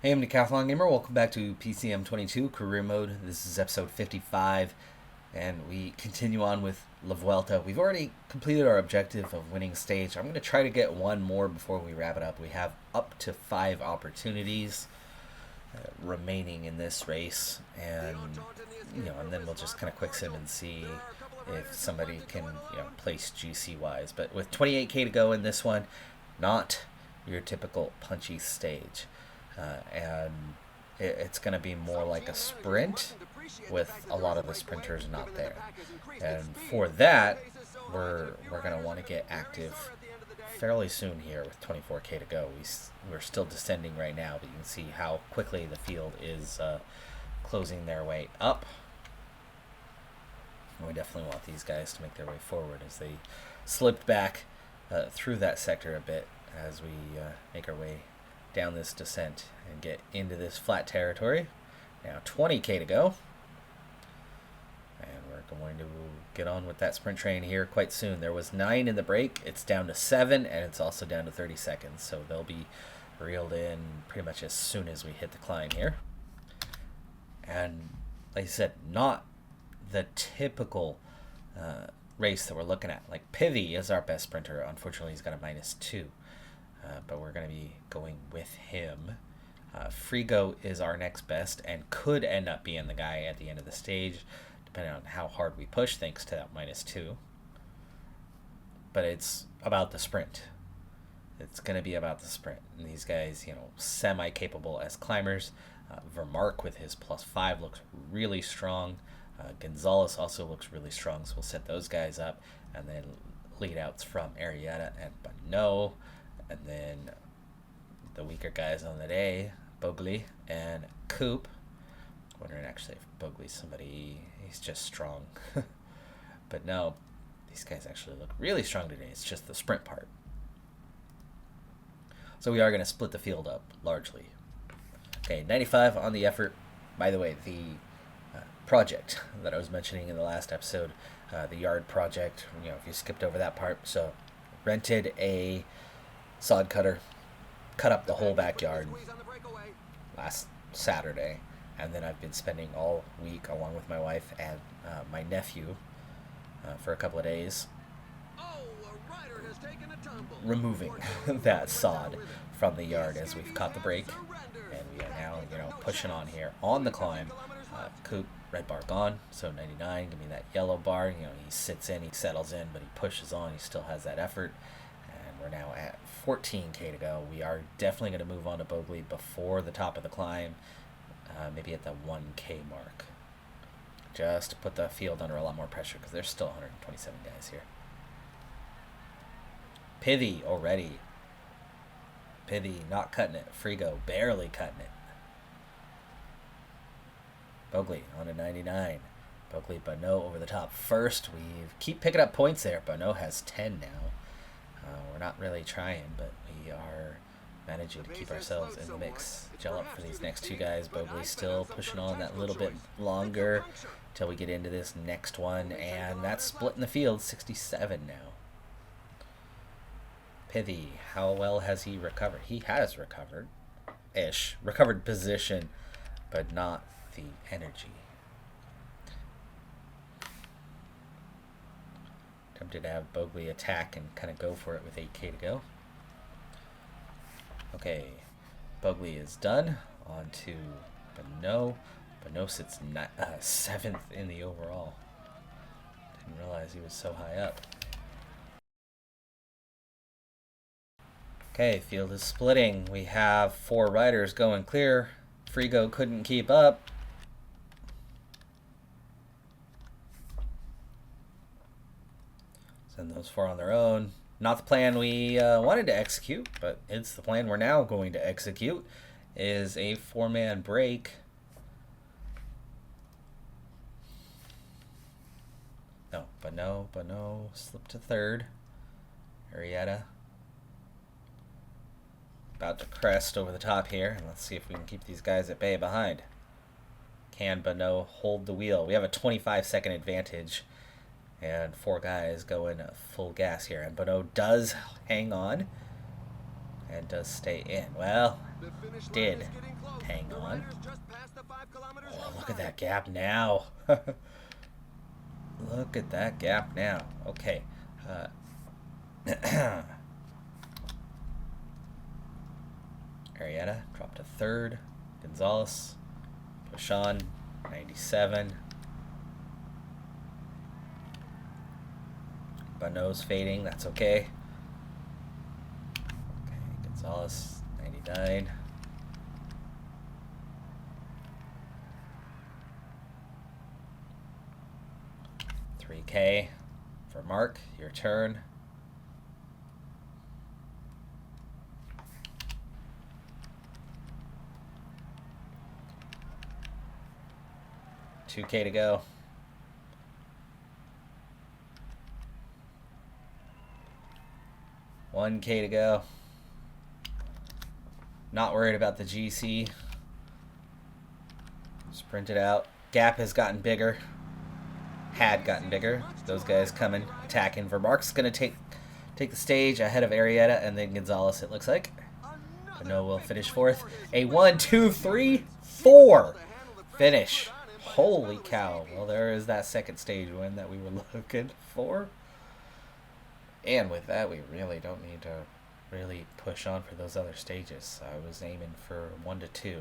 Hey, I'm Decathlon Gamer. Welcome back to PCM22 Career Mode. This is episode 55, and we continue on with La Vuelta. We've already completed our objective of winning stage. I'm going to try to get one more before we wrap it up. We have up to 5 opportunities remaining in this race, and and then we'll just kind of quick sim and see if somebody can place GC wise. But with 28k to go in this one, not your typical punchy stage. And it's going to be more like a sprint with a lot of the sprinters not there. And for that, we're going to want to get active fairly soon here with 24k to go. We're still descending right now, but you can see how quickly the field is closing their way up. And we definitely want these guys to make their way forward as they slipped back through that sector a bit as we make our way down this descent and get into this flat territory. Now 20k to go, and we're going to get on with that sprint train here quite soon. There was 9 in the break, it's down to 7, and it's also down to 30 seconds, so they'll be reeled in pretty much as soon as we hit the climb here. And like I said, not the typical race that we're looking at. Like Pivy is our best sprinter. Unfortunately, he's got a -2. But we're going to be going with him. Frigo is our next best and could end up being the guy at the end of the stage, depending on how hard we push, thanks to that -2. But it's about the sprint. It's going to be about the sprint. And these guys, semi-capable as climbers. Vermark with his +5 looks really strong. Gonzalez also looks really strong, so we'll set those guys up. And then lead outs from Arietta and Bano. And then the weaker guys on the day, Bogley and Coop. Wondering actually if Bogley's somebody, he's just strong. But no, these guys actually look really strong today. It's just the sprint part. So we are going to split the field up largely. Okay, 95 on the effort. By the way, the project that I was mentioning in the last episode, the yard project, if you skipped over that part. So rented a sod cutter, cut up the whole backyard last Saturday, and then I've been spending all week along with my wife and my nephew for a couple of days removing that sod from the yard as we've caught the break, and we are now pushing on here on the climb. Coop, red bar gone, so 99, give me that yellow bar. He sits in, he settles in, but he pushes on, he still has that effort. We're now at 14k to go. We are definitely going to move on to Bogley before the top of the climb, maybe at the 1k mark, just to put the field under a lot more pressure because there's still 127 guys here. Pivy already. Pivy not cutting it. Frigo barely cutting it. Bogley on a 99. Bogley, Bano over the top first. We keep picking up points there. Bano has 10 now. We're not really trying, but we are managing to keep ourselves in the mix. Gel up for these next 2 guys. Bogley still pushing on that little bit longer until we get into this next one, and that's splitting the field, 67 now. Pithy, how well has he recovered? He has recovered-ish. Recovered position, but not the energy. Tempted to have Bogley attack and kind of go for it with 8k to go. Okay, Bogley is done. On to Bano. Bano sits 7th in the overall. Didn't realize he was so high up. Okay, field is splitting. We have 4 riders going clear. Frigo couldn't keep up. Send those 4 on their own. Not the plan we wanted to execute, but it's the plan we're now going to execute. Is a 4-man break. No, Bano slipped to 3rd. Arietta about to crest over the top here, and let's see if we can keep these guys at bay behind. Can Bano hold the wheel? We have a 25-second advantage, and 4 guys going full gas here, and Bano does hang on. and does stay in. Well, did hang on. Oh, look at that gap now. Look at that gap now. Okay. Arrieta dropped to third. Gonzalez push on 97. Bonneau's fading. That's okay. Okay, Gonzalez 99. $3K for Mark. Your turn. $2K to go. $1K to go. Not worried about the GC. Sprint it out. Gap has gotten bigger. Had gotten bigger. Those guys coming, attacking. Vermark's going to take the stage ahead of Arrieta and then Gonzalez, it looks like. Bonneau will finish fourth. A 1, 2, 3, 4 finish. Holy cow. Well, there is that second stage win that we were looking for. And with that, we really don't need to really push on for those other stages. I was aiming for 1 to 2.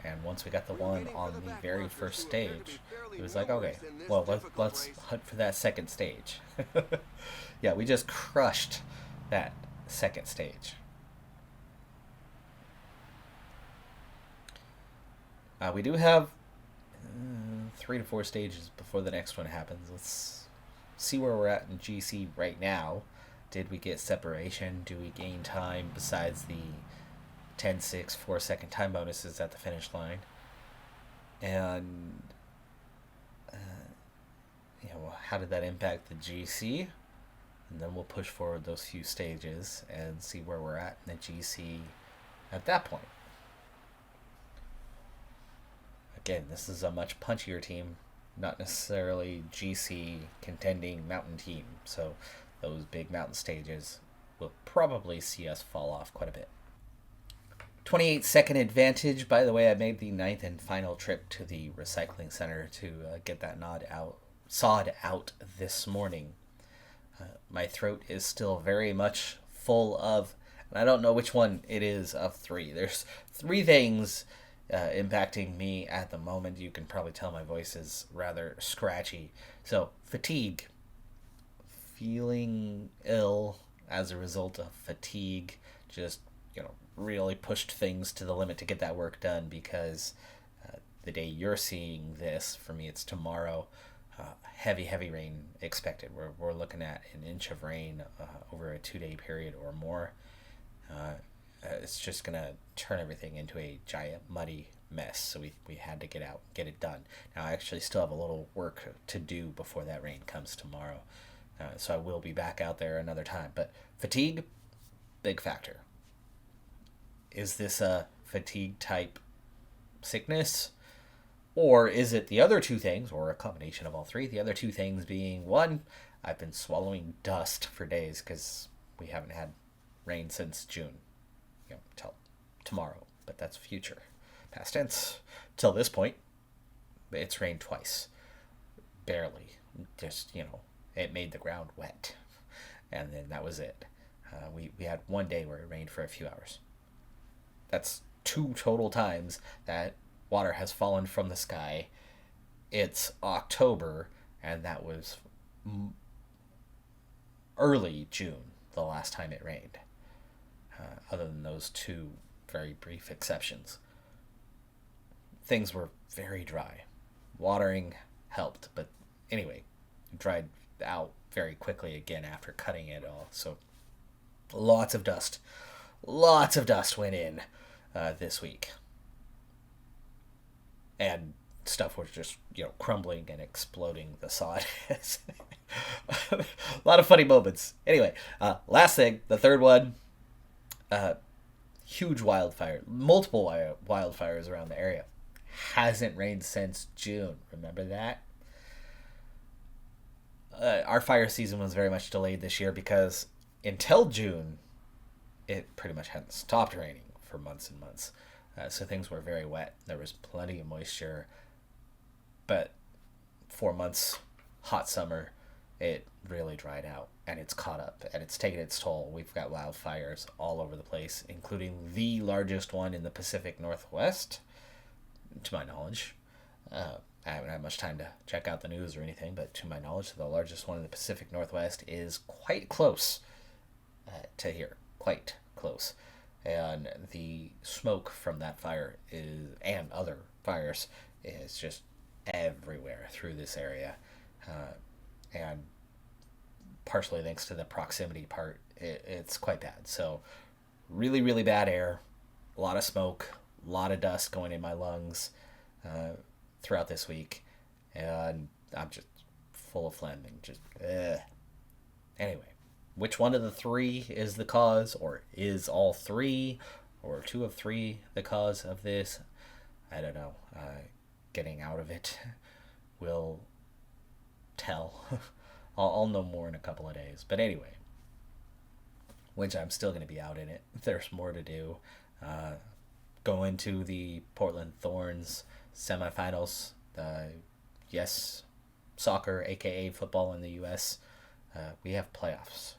And once we got the one on the very first stage, it was like, okay, well, let's hunt for that second stage. Yeah, we just crushed that second stage. We do have 3 to 4 stages before the next one happens. Let's see where we're at in GC right now. Did we get separation? Do we gain time besides the 10-6 4-second time bonuses at the finish line? And how did that impact the GC? And then we'll push forward those few stages and see where we're at in the GC at that point. Again, this is a much punchier team, not necessarily GC contending mountain team. So those big mountain stages will probably see us fall off quite a bit. 28-second advantage. By the way, I made the 9th and final trip to the recycling center to get that sawed out this morning. My throat is still very much full of, and I don't know which one it is of 3. There's 3 things impacting me at the moment. You can probably tell my voice is rather scratchy. So, fatigue. Feeling ill as a result of fatigue. Just, really pushed things to the limit to get that work done because the day you're seeing this, for me it's tomorrow, heavy rain expected. We're looking at an inch of rain over a 2-day period or more. It's just going to turn everything into a giant muddy mess, so we had to get out, get it done. Now I actually still have a little work to do before that rain comes tomorrow, so I will be back out there another time. But fatigue, big factor. Is this a fatigue type sickness? Or is it the other 2 things, or a combination of all 3? The other 2 things being, 1, I've been swallowing dust for days because we haven't had rain since June. Till tomorrow, but that's future. Past tense. Till this point, it's rained twice. Barely. Just, it made the ground wet. And then that was it. We had 1 day where it rained for a few hours. That's 2 total times that water has fallen from the sky. It's October, and that was early June, the last time it rained. Other than those 2 very brief exceptions. Things were very dry. Watering helped, but anyway, dried out very quickly again after cutting it all. So lots of dust went in this week. And stuff was just, crumbling and exploding the sod. A lot of funny moments. Anyway, last thing, the third one, huge wildfire, multiple wildfires around the area. Hasn't rained since June. Remember that? Our fire season was very much delayed this year because until June, it pretty much hadn't stopped raining for months and months. So things were very wet. There was plenty of moisture. But 4 months, hot summer, it really dried out. And it's caught up. And it's taken its toll. We've got wildfires all over the place, including the largest one in the Pacific Northwest, to my knowledge. I haven't had much time to check out the news or anything, but to my knowledge, the largest one in the Pacific Northwest is quite close to here. Quite close. And the smoke from that fire and other fires is just everywhere through this area. And partially thanks to the proximity part, it's quite bad. So really, really bad air, a lot of smoke, a lot of dust going in my lungs throughout this week. And I'm just full of phlegm and just, Anyway. Which one of the three is the cause, or is all three, or 2 of 3 the cause of this? I don't know. Getting out of it will tell. I'll know more in a couple of days. But anyway, which I'm still going to be out in it. There's more to do. Go into the Portland Thorns semifinals. Yes, soccer, aka football in the U.S. We have playoffs.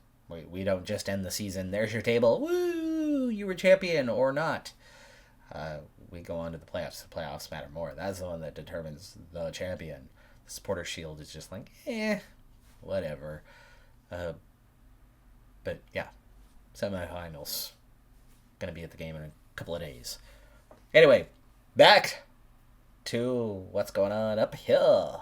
We don't just end the season, there's your table, woo, you were champion or not. We go on to the playoffs. The playoffs matter more. That's the one that determines the champion. The Supporter Shield is just like, whatever. But yeah, semifinals. Gonna be at the game in a couple of days. Anyway, back to what's going on up here.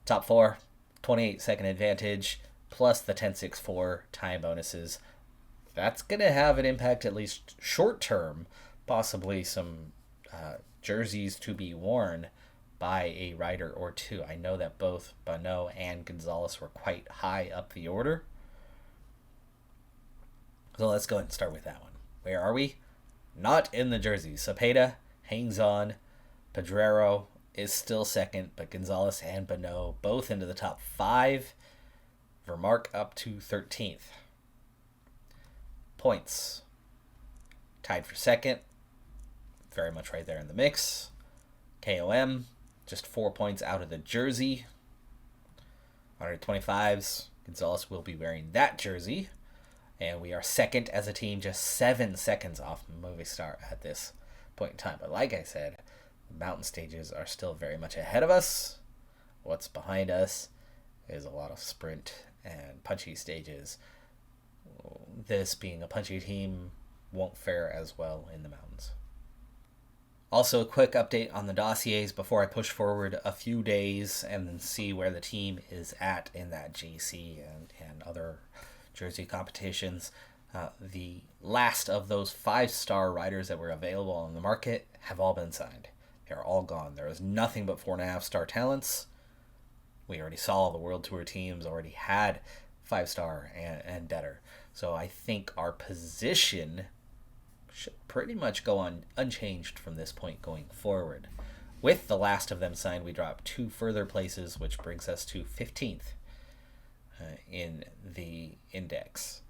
Top 4, 28-second advantage, plus the 10-6-4 time bonuses. That's going to have an impact, at least short term, possibly some jerseys to be worn by a rider or two. I know that both Bonneau and Gonzalez were quite high up the order. So let's go ahead and start with that one. Where are we? Not in the jerseys. Cepeda hangs on. Pedrero is still second, but Gonzalez and Bonneau both into the top 5. Vermark up to 13th. Points. Tied for second. Very much right there in the mix. KOM, just 4 points out of the jersey. 125s. Gonzalez will be wearing that jersey. And we are second as a team, just 7 seconds off Movistar at this point in time. But like I said, the mountain stages are still very much ahead of us. What's behind us is a lot of sprint and punchy stages. This being a punchy team won't fare as well in the mountains. Also, a quick update on the dossiers before I push forward a few days and then see where the team is at in that GC and other jersey competitions. The last of those 5-star riders that were available on the market have all been signed. They're all gone. There is nothing but 4.5-star talents. We already saw the World Tour teams already had 5-star and better. So I think our position should pretty much go on unchanged from this point going forward. With the last of them signed, we drop 2 further places, which brings us to 15th in the index.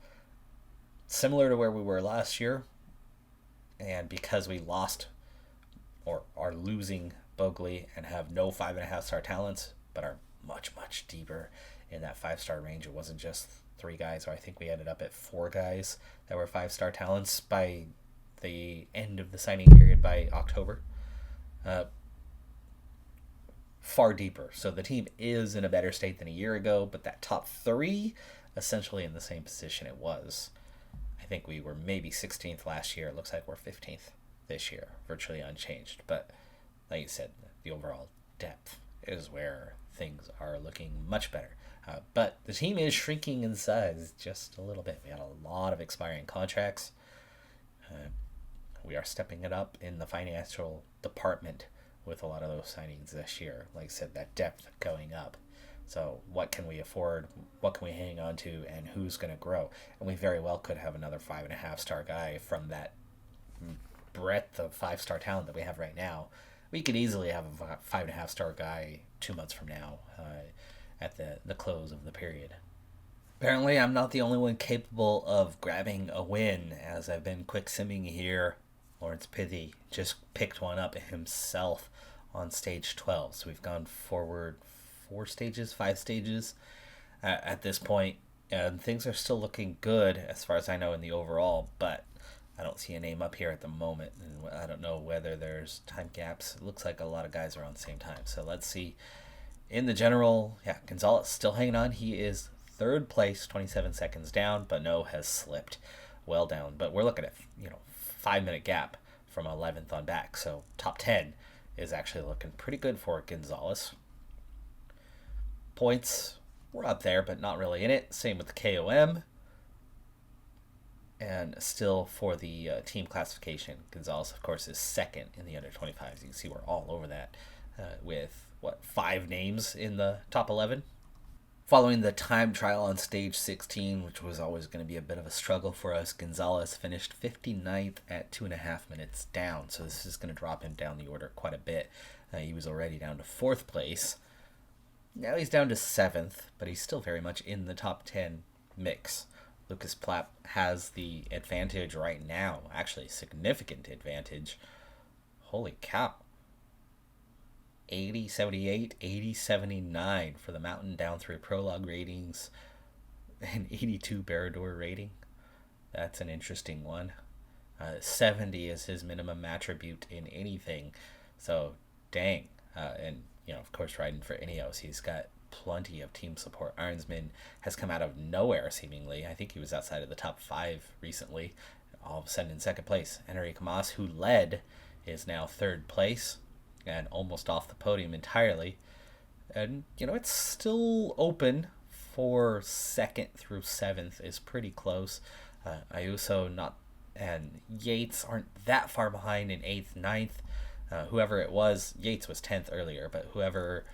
Similar to where we were last year, and because we lost or are losing Bogley and have no 5.5-star talents, but are much, much deeper in that 5-star range. It wasn't just 3 guys, or I think we ended up at 4 guys that were 5-star talents by the end of the signing period by October. Far deeper. So the team is in a better state than a year ago, but that top 3 essentially in the same position it was. I think we were maybe 16th last year. It looks like we're 15th this year, virtually unchanged. But like you said, the overall depth is where things are looking much better. But the team is shrinking in size just a little bit. We had a lot of expiring contracts. We are stepping it up in the financial department with a lot of those signings this year. Like I said, that depth going up. So what can we afford? What can we hang on to? And who's going to grow? And we very well could have another 5.5-star guy from that breadth of 5-star talent that we have right now. We could easily have a 5.5-star guy 2 months from now at the close of the period. Apparently, I'm not the only one capable of grabbing a win, as I've been quick simming here. Lawrence Pithy just picked one up himself on stage 12. So we've gone forward 4 stages, 5 stages at this point, and things are still looking good as far as I know in the overall, but I don't see a name up here at the moment, and I don't know whether there's time gaps. It looks like a lot of guys are on the same time, so let's see. In the general, yeah, Gonzalez still hanging on. He is third place, 27 seconds down, but no has slipped well down. But we're looking at 5 minute gap from 11th on back, so top 10 is actually looking pretty good for Gonzalez. Points, we're up there, but not really in it. Same with the KOM. And still for the team classification, Gonzalez, of course, is second in the under 25s. You can see we're all over that with, 5 names in the top 11. Following the time trial on stage 16, which was always going to be a bit of a struggle for us, Gonzalez finished 59th at 2.5 minutes down. So this is going to drop him down the order quite a bit. He was already down to 4th place. Now he's down to 7th, but he's still very much in the top 10 mix. Lucas Plapp has the advantage right now, actually significant advantage. Holy cow. 80-78, 80-79 for the Mountain Down 3 Prologue ratings, and 82 Barrador rating. That's an interesting one. 70 is his minimum attribute in anything. So, dang. And, of course, riding for Ineos, he's got plenty of team support. Arnsman has come out of nowhere, seemingly. I think he was outside of the top 5 recently. All of a sudden in second place. Enric Mas, who led, is now 3rd place and almost off the podium entirely. And, it's still open for 2nd through 7th is pretty close. Ayuso and Yates aren't that far behind in 8th, 9th. Whoever it was, Yates was 10th earlier, but whoever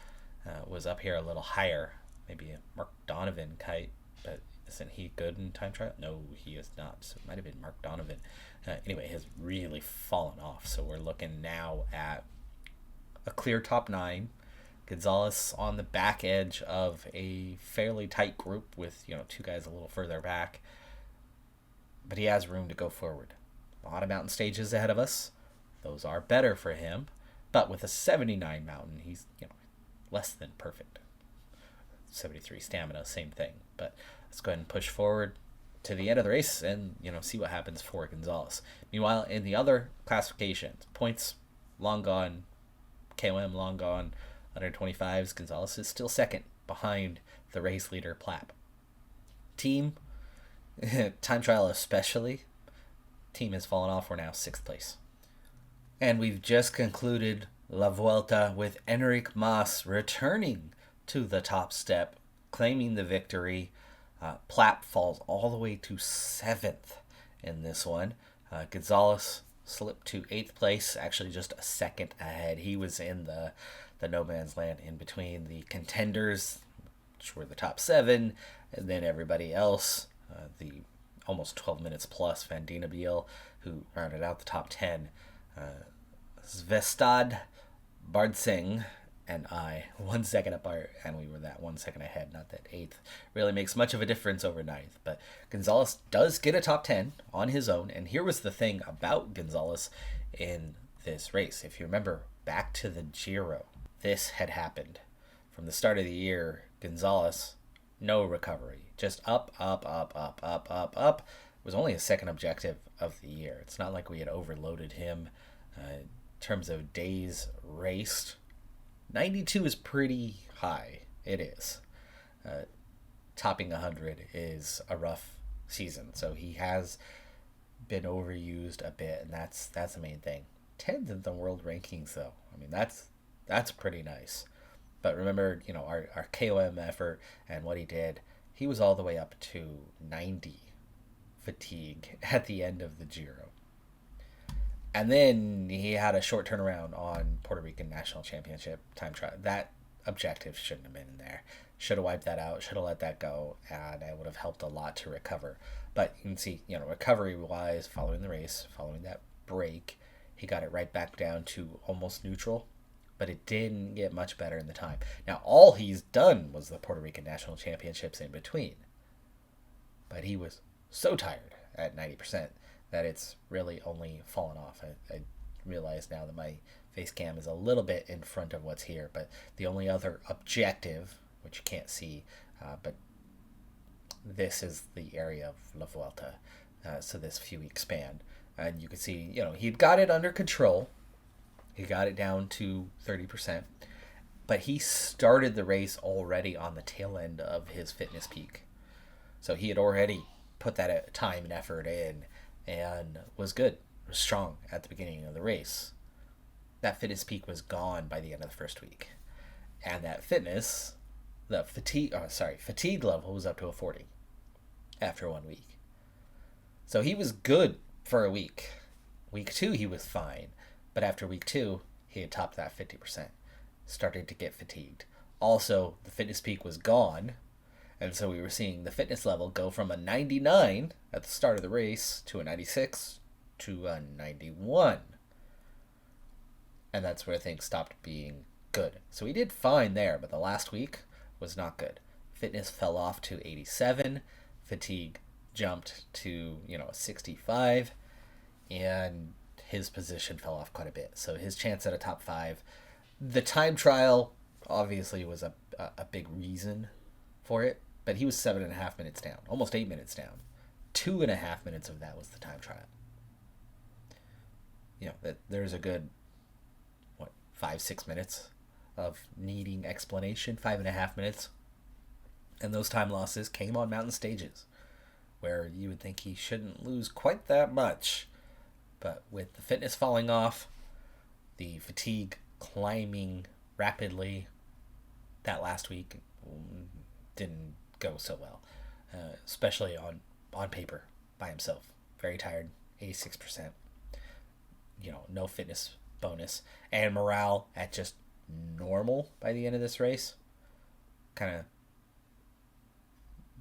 was up here a little higher, maybe a Mark Donovan kite, but isn't he good in time trial? No, he is not. So it might have been Mark Donovan. Anyway, has really fallen off. So we're looking now at a clear top 9. Gonzalez on the back edge of a fairly tight group with 2 guys a little further back, but he has room to go forward. A lot of mountain stages ahead of us. Those are better for him, but with a 79 mountain, he's less than perfect. 73 stamina, same thing. But let's go ahead and push forward to the end of the race and see what happens for Gonzalez. Meanwhile, in the other classifications, points long gone, KOM long gone, under 25s, Gonzalez is still second behind the race leader Plapp. Team, time trial especially, team has fallen off. We're now 6th place. And we've just concluded La Vuelta with Enric Mas returning to the top step, claiming the victory. Plapp falls all the way to 7th in this one. Gonzalez slipped to 8th place, actually just a second ahead. He was in the no man's land in between the contenders, which were the top 7, and then everybody else, the almost 12 minutes plus Van Dienenbiel, who rounded out the top 10. Svestad, Bardsing, and I, 1 second apart, and we were that 1 second ahead, not that 8th really makes much of a difference over 9th. But Gonzalez does get a top 10 on his own, and here was the thing about Gonzalez in this race. If you remember back to the Giro, this had happened. From the start of the year, Gonzalez, no recovery, just up, up, up, up, up, up, up. It was only his second objective of the year. It's not like we had overloaded him in terms of days raced. 92 is pretty high. It is. Topping 100 is a rough season, so he has been overused a bit, and that's the main thing. 10th in the world rankings, though. I mean, that's pretty nice. But remember, our KOM effort and what he did, he was all the way up to 90 fatigue at the end of the Giro. And then he had a short turnaround on Puerto Rican National Championship time trial. That objective shouldn't have been in there. Should have wiped that out, should have let that go, and it would have helped a lot to recover. But you can see, recovery-wise, following the race, following that break, he got it right back down to almost neutral, but it didn't get much better in the time. Now, all he's done was the Puerto Rican National Championships in between. but he was so tired at 90% that it's really only fallen off. I realize now that my face cam is a little bit in front of what's here, but the only other objective, which you can't see, but this is the area of La Vuelta, so this few week span. And you can see, he'd got it under control. He got it down to 30%, but he started the race already on the tail end of his fitness peak. So he had already put that time and effort in and was good, was strong at the beginning of the race. That fitness peak was gone by the end of the first week. And that fatigue level was up to a 40 after 1 week. So he was good for a week. Week 2, he was fine. But after week 2, he had topped that 50%. Started to get fatigued. Also, the fitness peak was gone. And so we were seeing the fitness level go from a 99 at the start of the race to a 96 to a 91. And that's where things stopped being good. So he did fine there, but the last week was not good. Fitness fell off to 87. Fatigue jumped to, 65. And his position fell off quite a bit. So his chance at a top 5. The time trial obviously was a big reason for it, but he was 7.5 minutes down, almost 8 minutes down. 2.5 minutes of that was the time trial. There's a good 5-6 minutes of needing explanation, 5.5 minutes. And those time losses came on mountain stages where you would think he shouldn't lose quite that much. But with the fitness falling off, the fatigue climbing rapidly, that last week didn't go so well, especially on paper by himself. Very tired, 86%. No fitness bonus, and morale at just normal by the end of this race. Kind of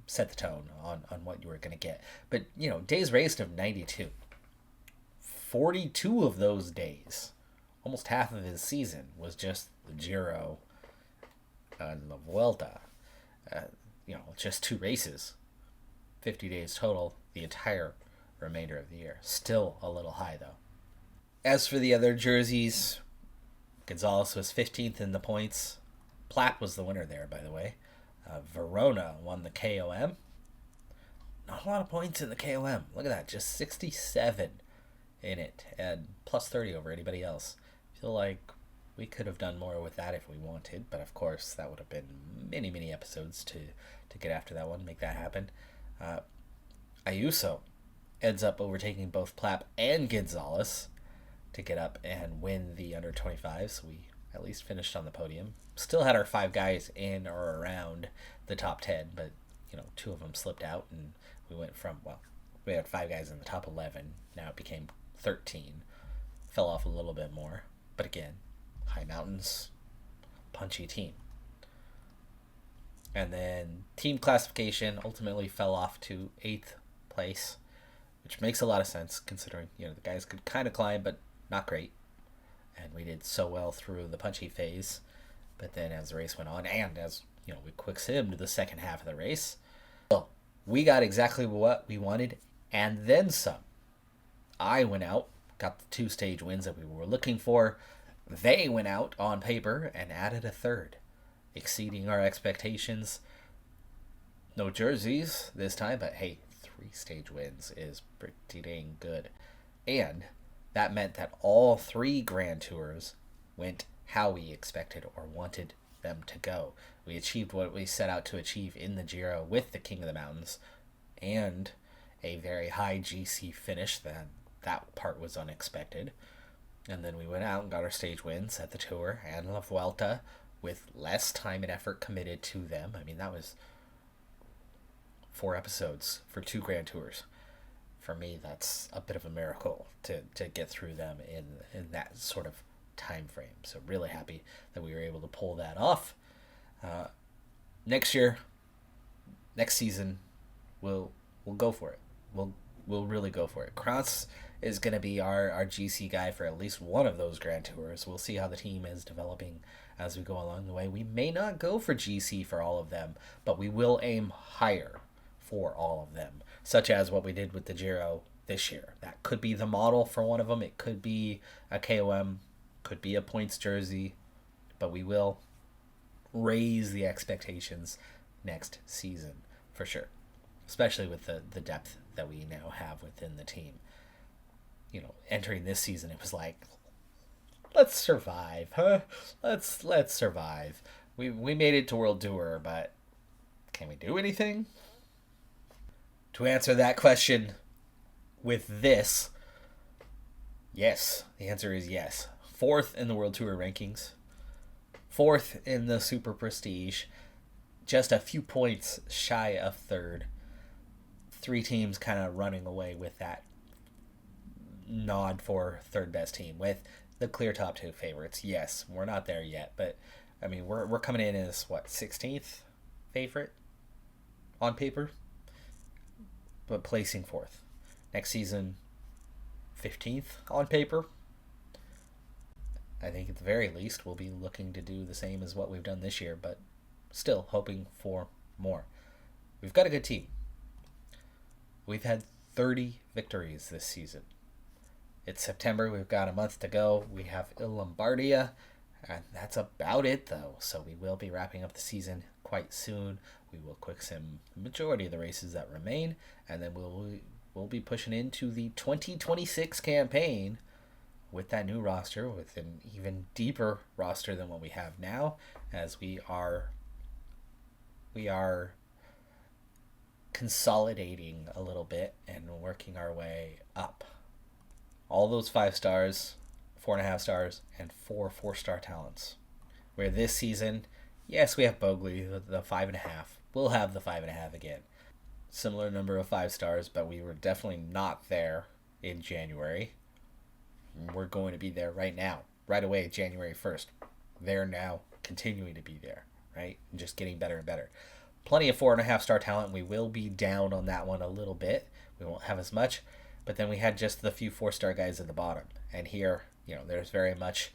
set the tone on what you were going to get. But, days raced of 92. 42 of those days, almost half of his season, was just the Giro and the Vuelta. Just 2 races. 50 days total, the entire remainder of the year. Still a little high, though. As for the other jerseys, Gonzalez was 15th in the points. Plapp was the winner there, by the way. Verona won the KOM. Not a lot of points in the KOM. Look at that, just 67 in it, and plus 30 over anybody else. I feel like we could have done more with that if we wanted, but of course that would have been many episodes to get after that one, make that happen. Ayuso ends up overtaking both Plapp and Gonzalez to get up and win the under 25s. We at least finished on the podium. Still had our 5 guys in or around the top 10, but 2 of them slipped out, and we went from, we had 5 guys in the top 11. Now it became 13. Fell off a little bit more, but again, high mountains, punchy team. And then team classification ultimately fell off to 8th place, which makes a lot of sense considering the guys could kind of climb, but not great. And we did so well through the punchy phase, but then as the race went on, and as we quick simmed the second half of the race, well, we got exactly what we wanted and then some. I went out, got the 2 stage wins that we were looking for. They went out on paper and added a 3rd, exceeding our expectations. No jerseys this time, but hey, 3 stage wins is pretty dang good. And that meant that all 3 Grand Tours went how we expected or wanted them to go. We achieved what we set out to achieve in the Giro with the King of the Mountains and a very high GC finish. That part was unexpected. And then we went out and got our stage wins at the Tour and La Vuelta with less time and effort committed to them. I mean, that was 4 episodes for 2 Grand Tours. For me, that's a bit of a miracle to get through them in that sort of time frame. So really happy that we were able to pull that off. Next year, next season, we'll go for it. We'll really go for it. Krantz is going to be our GC guy for at least one of those Grand Tours. We'll see how the team is developing as we go along the way. We may not go for GC for all of them, but we will aim higher for all of them, such as what we did with the Giro this year. That could be the model for one of them. It could be a KOM, could be a points jersey, but we will raise the expectations next season for sure, especially with the depth that we now have within the team. Entering this season, it was like, let's survive, huh? Let's survive. We made it to World Tour, but can we do anything? To answer that question with this, yes. The answer is yes. 4th in the World Tour rankings. 4th in the Super Prestige. Just a few points shy of 3rd. 3 teams kind of running away with that nod for 3rd best team with the clear top 2 favorites. Yes, we're not there yet, but I mean we're coming in as 16th favorite on paper, but placing 4th. Next season, 15th on paper. I think at the very least we'll be looking to do the same as what we've done this year, but still hoping for more. We've got a good team. We've had 30 victories this season. It's September. We've got a month to go. We have Il Lombardia, and that's about it, though. So we will be wrapping up the season quite soon. We will quick sim the majority of the races that remain, and then we'll be pushing into the 2026 campaign with that new roster, with an even deeper roster than what we have now, as we are consolidating a little bit and working our way up. All those 5 stars, 4.5 stars, and 4 4-star talents. Where this season, yes, we have Bogley, the 5.5. We'll have the 5.5 again. Similar number of 5 stars, but we were definitely not there in January. We're going to be there right now, right away, January 1st. They're now continuing to be there, right? And just getting better and better. Plenty of 4.5-star talent. We will be down on that one a little bit. We won't have as much. But then we had just the few 4-star guys at the bottom. And here, there's very much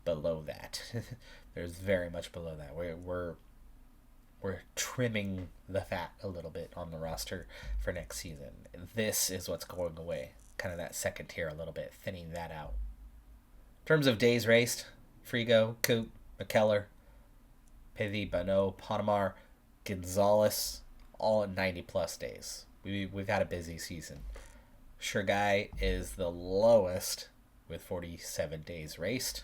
below that. There's very much below that. We're trimming the fat a little bit on the roster for next season. This is what's going away. Kind of that second tier a little bit, thinning that out. In terms of days raced, Frigo, Coop, McKellar, Pivy, Bonneau, Ponamar, Gonzalez, all at 90-plus days. We've had a busy season. Sherguy is the lowest with 47 days raced.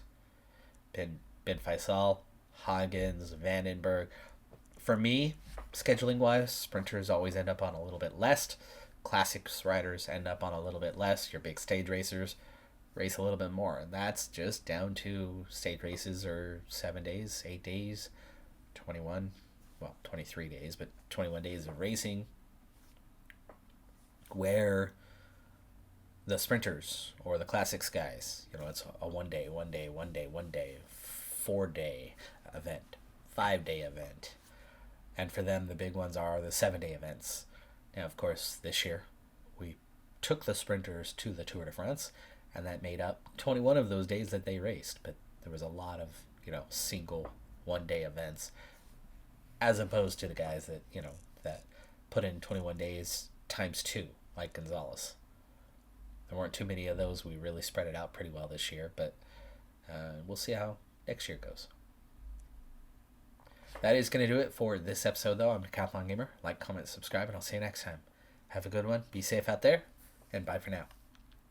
Ben Faisal, Hagens, Vandenberg. For me, scheduling-wise, sprinters always end up on a little bit less. Classics riders end up on a little bit less. Your big stage racers race a little bit more. And that's just down to stage races are 7 days, 8 days, 23 days, but 21 days of racing. Where the sprinters or the classics guys, it's a 1 day, 4-day event, 5-day event. And for them, the big ones are the 7-day events. Now, of course, this year, we took the sprinters to the Tour de France, and that made up 21 of those days that they raced. But there was a lot of, single 1-day events, as opposed to the guys that, that put in 21 days times 2, like Gonzalez. There weren't too many of those. We really spread it out pretty well this year, but we'll see how next year goes. That is going to do it for this episode, though. I'm Decathlon Gamer. Like, comment, subscribe, and I'll see you next time. Have a good one. Be safe out there, and bye for now.